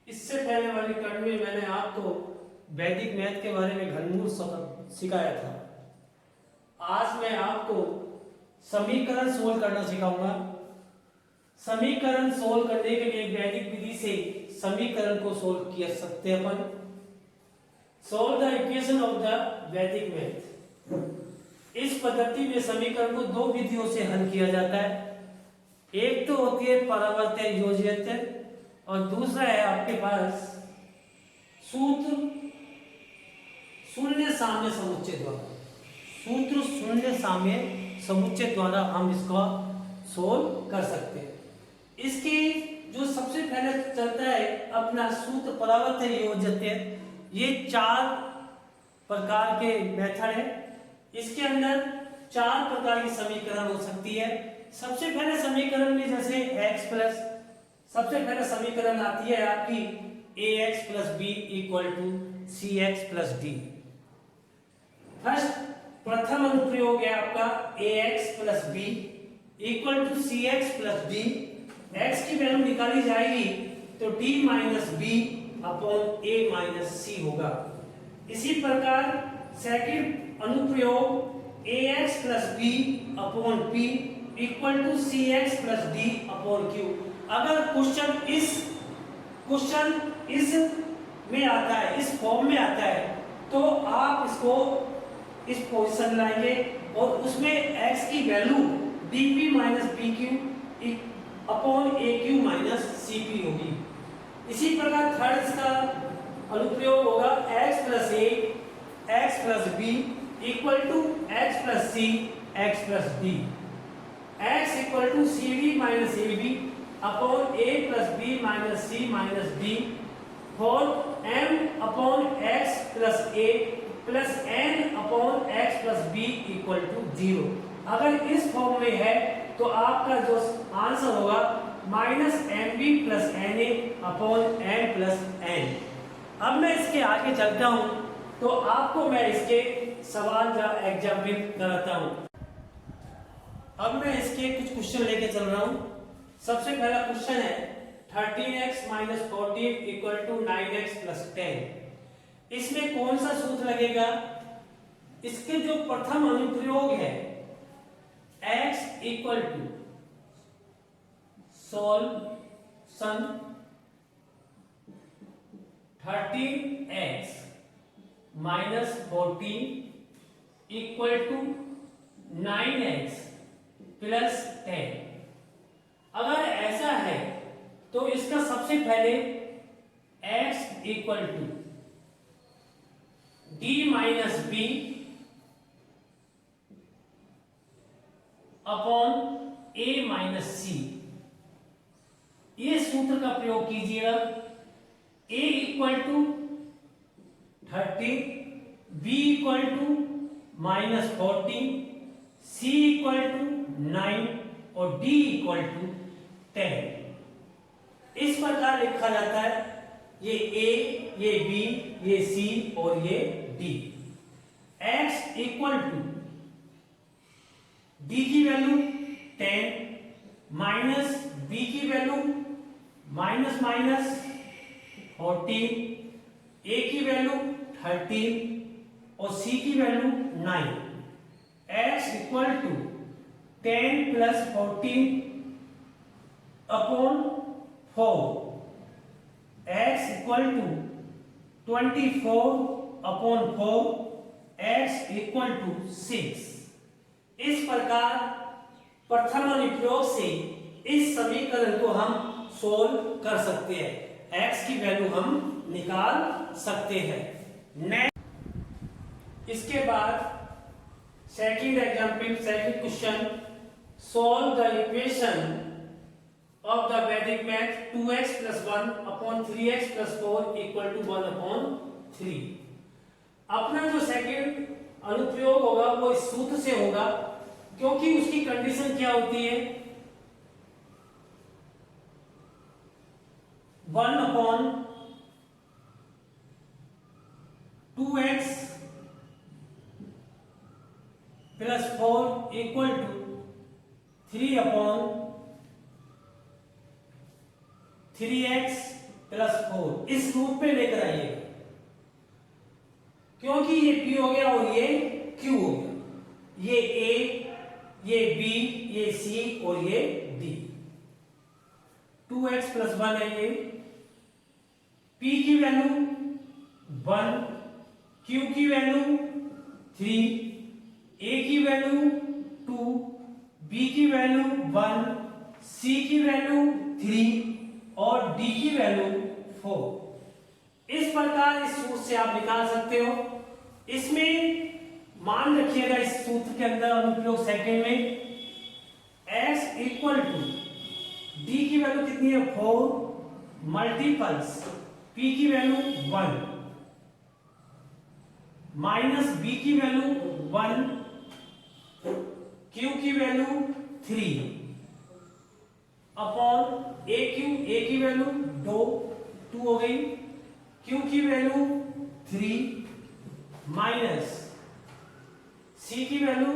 इससे पहले वाली कड़ी में मैंने आपको वैदिक मैथ के बारे में घनमूल सिखाया था। आज मैं आपको समीकरण सोल्व करना सिखाऊंगा। समीकरण सोल्व करने के लिए वैदिक विधि से समीकरण को सोल्व किया सकते हैं अपन। Solve the equation of the Vedic math. इस पद्धति में समीकरण को दो विधियों से हल किया जाता है। एक तो होती है परावर्त्य योज्यते और दूसरा है आपके पास सूत्र शून्य साम्य समुच्चय द्वारा। सूत्र शून्य साम्य समुच्चय द्वारा हम इसको सोल्व कर सकते हैं। इसकी जो सबसे पहले चलता है अपना सूत्र परावर्त्य योज्यते, ये 4 प्रकार के मेथड है। इसके अंदर 4 प्रकार की समीकरण हो सकती है। सबसे पहले समीकरण में जैसे x प्लस, सबसे पहले समीकरण आती है आपकी ax plus b equal to c x plus d. First प्रथम अनुप्रयोग है आपका ax plus b equal to c x plus d. x की वैल्यू निकाली जाएगी तो d minus b upon a minus c होगा। इसी प्रकार सेकंड अनुप्रयोग ax plus b upon p equal to c x plus d upon q. अगर question इस में आता है, इस फॉर्म में आता है, तो आप इसको इस पोजीशन लाएंगे और उसमें x की value dp minus pq upon aq minus cp होगी। इसी प्रकार थर्ड इसका अनुप्रयोग होगा x plus a x plus b equal to x प्लस c x plus d। x equal to C D minus A B upon A plus B minus C minus D for m upon x plus a plus n upon x plus b equal to 0। अगर इस form में है तो आपका जो answer होगा minus M B plus N A upon n plus n। अब मैं इसके आगे चलता हूं तो आपको मैं इसके सवाल का एग्जाम्पल कराता हूं। अब मैं इसके कुछ क्वेश्चन लेके चल रहा हूं। सबसे पहला क्वेश्चन है 13x minus 14 equal to 9x plus 10। इसमें कौन सा सूत्र लगेगा? इसके जो प्रथम अनुप्रयोग है x equal to solution 13x minus 14 equal to 9x plus 10। अगर ऐसा है तो इसका सबसे पहले x equal to d minus b upon a minus c, ये सूत्र का प्रयोग कीजिएगा। a equal to 13, b equal to minus 14, c equal to 9 और d इक्वल टू 10। इस प्रकार लिखा जाता है, ये a, ये b, ये c और ये d। x equal to d की वैल्यू 10 माइनस b की वैल्यू माइनस माइनस 14, a की वैल्यू 13 और c की value 9। x equal to 10 plus 14 upon 4, x equal to 24 upon 4, x equal to 6। इस प्रकार प्रथम अनुप्रयोग से इस समीकरण को हम सोल्व कर सकते हैं, x की वैल्यू हम निकाल सकते हैं। नेक्स्ट, इसके बाद second example, second question, solve the equation of the Vedic math 2x plus 1 upon 3x plus 4 equal to 1 upon 3। अपना जो सेकंड अनुप्रयोग होगा वो इस सूत्र से होगा, क्योंकि उसकी कंडीशन क्या होती है 1 upon 2x plus 4 equal to 3 upon 3x plus 4 इस रूप में लेकर आइए, क्योंकि ये P हो गया और ये Q हो गया, ये A, ये B, ये C और ये D। 2x प्लस 1 है ये, P की वैल्यू 1, Q की वैल्यू 3, A की वैल्यू 2, B की वैल्यू 1, C की वैल्यू 3 और D की वैल्यू 4। इस प्रकार इस सूत्र से आप निकाल सकते हो। इसमें मान रखिएगा इस सूत्र के अंदर अनुप्रयोग सेकंड में x इक्वल टू D की वैल्यू कितनी है 4 मल्टीपल्स P की वैल्यू 1 माइनस B की वैल्यू 1, Q की वैल्यू 3 अपॉन A की वैल्यू 2 हो गई, Q की वैल्यू 3 माइनस C की वैल्यू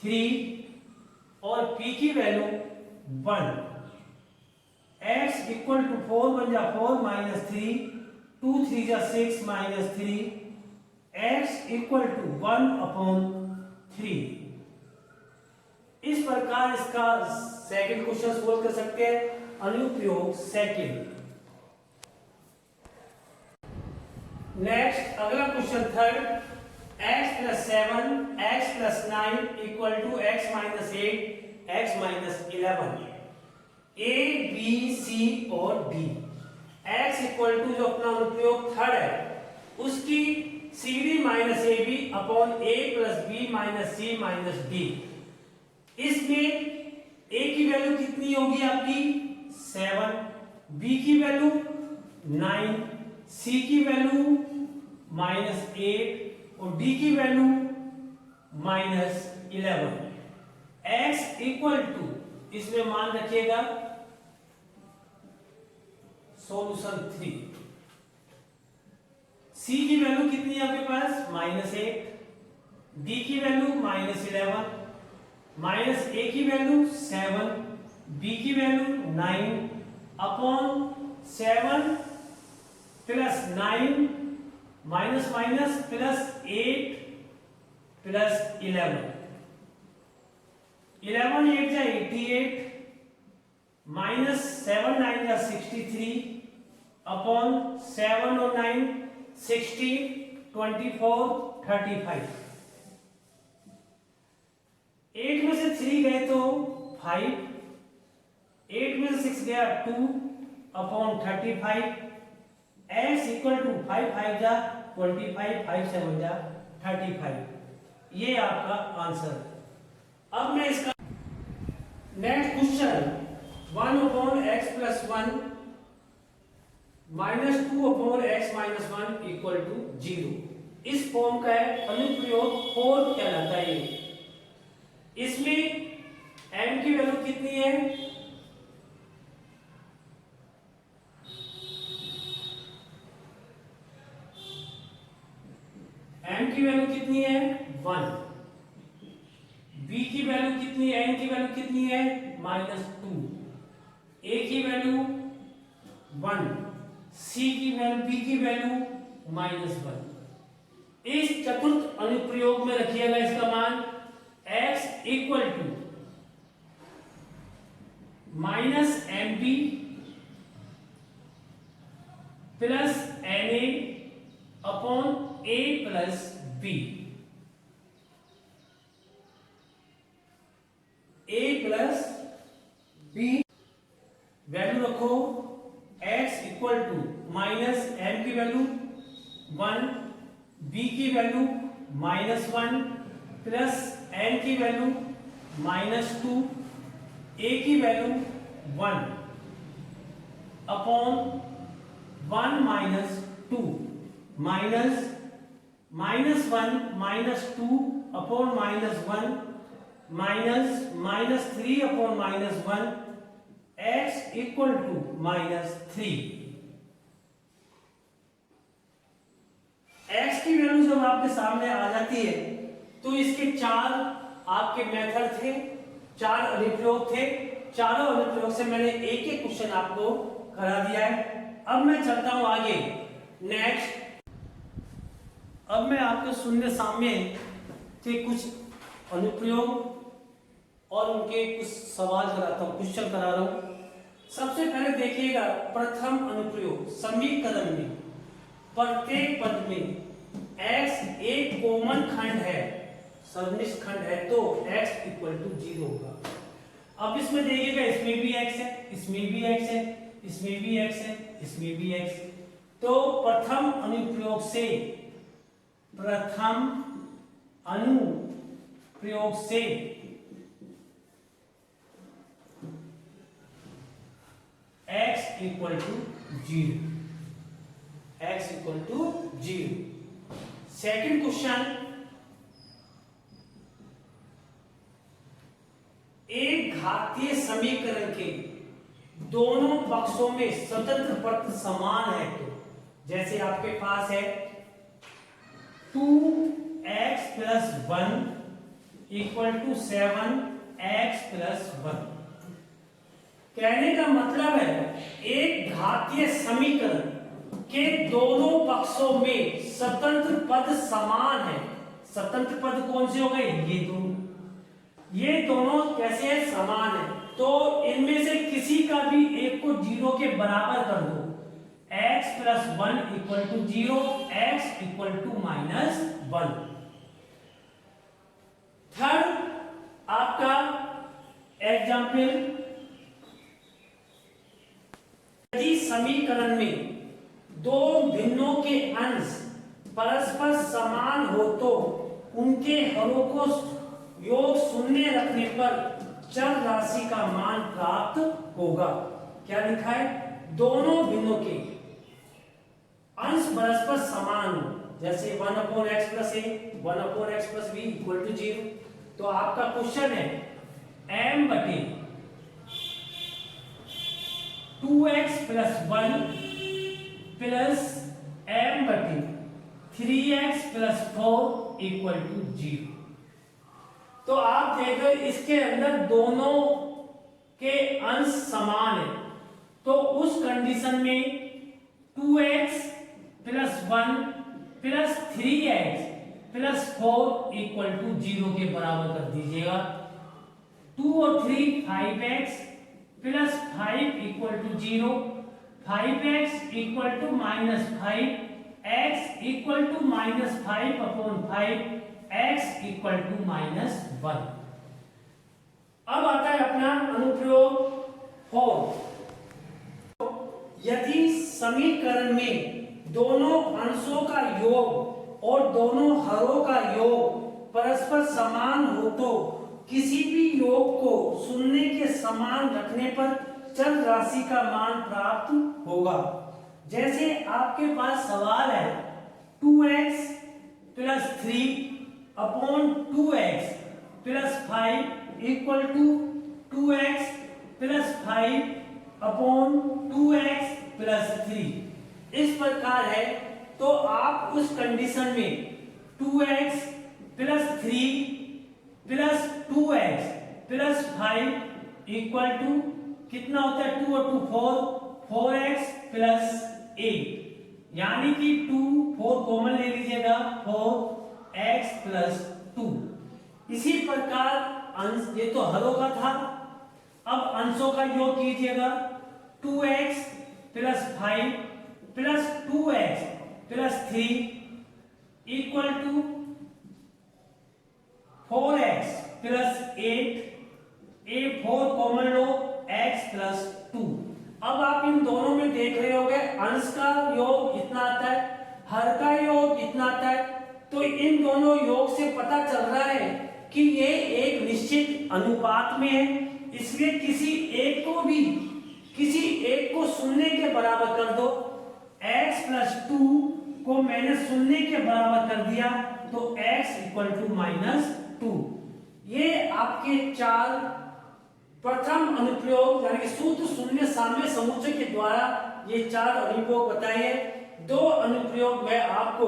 3 और P की वैल्यू 1। x इक्वल टू 4 बन जा 4 माइनस 3, 2 3 जा 6 minus 3, x equal to 1 upon 3। इस प्रकार इसका सेकंड क्वेश्चन सोल्व कर सकते हैं। अनुप्रयोग सेकंड। नेक्स्ट अगला question third, x plus 7 x plus 9 equal to x minus 8 x minus 11। a b c और d। x इक्वल टू जो अपना अनुप्रयोग थर्ड है उसकी cd minus A B upon A plus B minus C minus D. इसमें a की value कितनी होगी आपकी 7, b की वैल्यू 9, c की वैल्यू माइनस 8 और d की value minus 11। x equal to इसमें मान रखिएगा सॉल्यूशन 3। c की वैल्यू कितनी है आपके पास -8, d की वैल्यू -11, माइनस a की वैल्यू 7, b की value 9 upon 7 plus 9 minus minus plus 8 plus 11। 11 8 जा 88 माइनस 7 9 जा 63 अपॉन 7 और 9 60 24 35। 8 में से 3 गए तो 5, 8 में से 6 गया 2 अपॉन 35। x इक्वल टू 5 5 जा 25, 5 7 जा 35। ये आपका आंसर। अब मैं इसका next question 1 upon x plus 1 minus 2 upon x minus 1 equal to 0। इस फॉर्म का है, अनुप्रयोग 4 कहलाता है। इसमें m की वैल्यू कितनी है m की वैल्यू कितनी है 1, b की वैल्यू कितनी है n की वैल्यू कितनी है -2, a की वैल्यू 1, c की वैल्यू b की वैल्यू -1। इस चतुर्थ अनुप्रयोग में रखिएगा इसका मान x equal to minus M B plus N A upon A plus B. A plus B value रखो, x equal to minus M की वैल्यू 1, b की वैल्यू -1 प्लस n की वैल्यू -2, a की value 1 upon 1 minus 2 minus -1 -2 upon -1 minus -3 upon -1 x equal to -3। x की value जब आपके सामने आ जाती है तो इसके 4 आपके मेथड थे, 4 अनुप्रयोग थे। चारों अनुप्रयोग से मैंने एक एक क्वेश्चन आपको करा दिया है। अब मैं चलता हूं आगे नेक्स्ट। अब मैं आपको शून्य साम्य के कुछ अनुप्रयोग और उनके कुछ सवाल कराता हूं, क्वेश्चन करा रहा हूं। सबसे पहले देखिएगा प्रथम अनुप्रयोग, समीकरण में प्रत्येक पद में x एक कॉमन खंड है, सर्वनिष्ठ खंड है, तो x इक्वल टू 0 होगा। अब इसमें देखिएगा इसमें भी x है, इसमें भी x है, इसमें भी x है, इसमें भी x है। तो प्रथम अनुप्रयोग से x equal to 0, x equal to 0। Second question, एक घातीय समीकरण के दोनों पक्षों में स्वतंत्र पद समान है, तो जैसे आपके पास है 2x plus 1 equal to 7x plus 1। कहने का मतलब है एक घातीय समीकरण के दोनों पक्षों में स्वतंत्र पद समान है। स्वतंत्र पद कौन से हो गए? ये दोनों कैसे है? समान है। तो इनमें से किसी का भी एक को 0 के बराबर कर दो। x plus 1 equal to 0, x equal to -1। Third आपका एग्जाम्पल, यदि समीकरण में दो भिन्नों के अंश परस्पर समान हो तो उनके हरों को योग शून्य रखने पर चर राशि का मान प्राप्त होगा। क्या लिखा है? दोनों भिन्नों के अंश परस्पर समान हो, जैसे 1/x plus a 1/x plus b equal to 0। तो आपका क्वेश्चन है m बटे 2x प्लस 1 प्लस m बटे 3x प्लस 4 इक्वल टू 0। तो आप देख रहे हो इसके अंदर दोनों के अंश समान है, तो उस कंडीशन में 2x plus 1 plus 3x plus 4 equal to 0 के बराबर कर दीजिएगा। 2 और 3 5x plus 5 equal to 0, 5x equal to -5, x equal to -5/5, x equal to -1। अब आता है अपना अनुप्रयोग 4। यदि समीकरण में दोनों अंशों का योग और दोनों हरों का योग परस्पर समान हो तो किसी भी योग को शून्य के समान रखने पर चर राशि का मान प्राप्त होगा। जैसे आपके पास सवाल है 2x plus 3 upon 2x plus 5 equal to 2x plus 5 upon 2x plus 3। इस प्रकार है तो आप उस कंडीशन में 2x plus 3 plus 2x plus 5 equal to कितना होता है? 2 और 2 4, 4x प्लस 8, यानी कि 2 4 कॉमन ले लीजिएगा, 4x प्लस 2। इसी प्रकार अंश, ये तो हरों का था, अब अंशों का योग कीजिएगा। 2x plus 5 plus 2x plus 3 equal to 4x plus 8, 4 common लो, x प्लस 2। अब आप इन दोनों में देख रहे होंगे अंश का योग इतना आता है, हर का योग इतना आता है। तो इन दोनों योग से पता चल रहा है कि ये एक निश्चित अनुपात में है, इसलिए किसी एक को शून्य के बराबर कर दो। x प्लस 2 को मैंने शून्य के बराबर कर दिया तो x इक्वल टू -2। ये आपके 4 प्रथम अनुप्रयोग यानी कि सूत्र शून्य साम्य समुच्चय के द्वारा ये 4 अनुप्रयोग बताए। 2 अनुप्रयोग मैं आपको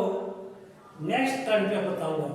नेक्स्ट टर्न पे बताऊंगा।